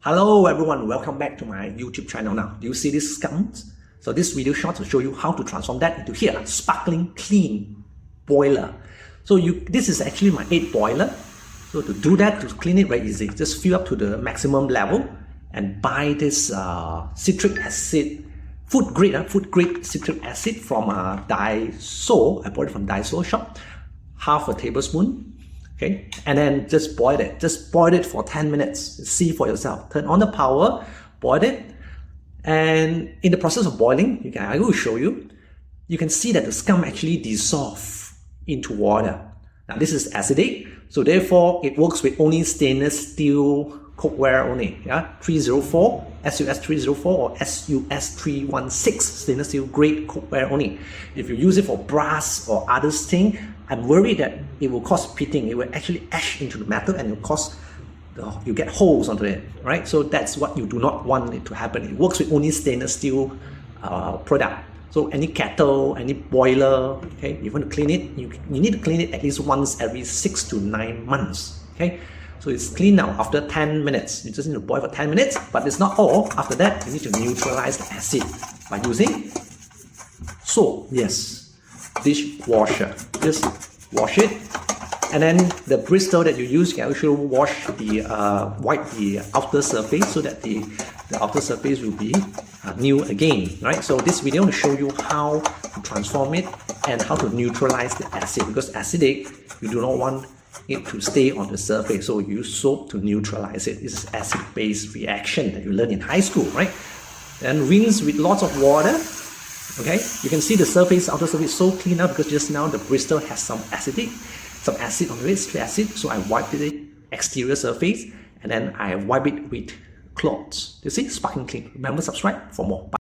Hello everyone, welcome back to my YouTube channel. Now, do you see this scums? So this video short to show you how to transform that into here, sparkling clean boiler. So this is actually my 8 boiler. So to do that, to clean it very easy, just fill up to the maximum level and buy this citric acid, food grade citric acid from Daiso. I bought it from Daiso shop, half a tablespoon. Okay, and then just boil it. Just boil it for 10 minutes. See for yourself. Turn on the power, boil it, and in the process of boiling, I will show you. You can see that the scum actually dissolve into water. Now this is acidic, so therefore it works with only stainless steel cookware only. Yeah, 304, SUS 304 or SUS 316 stainless steel grade cookware only. If you use it for brass or other thing, I'm worried that it will cause pitting. It will actually etch into the metal and it will cause you get holes onto it, right? So that's what you do not want it to happen. It works with only stainless steel product. So any kettle, any boiler, okay, you want to clean it, you need to clean it at least once every 6 to 9 months, okay? So it's clean now after 10 minutes. You just need to boil for 10 minutes, but it's not all. After that, you need to neutralize the acid by using soap, yes, dishwasher. Just wash it, and then the bristle that you use, you can also wash the wipe the outer surface so that the outer surface will be new again, right? So this video will show you how to transform it and how to neutralize the acid, because acidic, you do not want it to stay on the surface, so you use soap to neutralize it. This is acid-base reaction that you learn in high school, right? And rinse with lots of water. Okay, you can see the surface, outer surface, so clean up because just now the bristle has some acid on it, citric acid. So I wiped the exterior surface and then I wipe it with cloths. You see, sparkling clean. Remember, subscribe for more. Bye.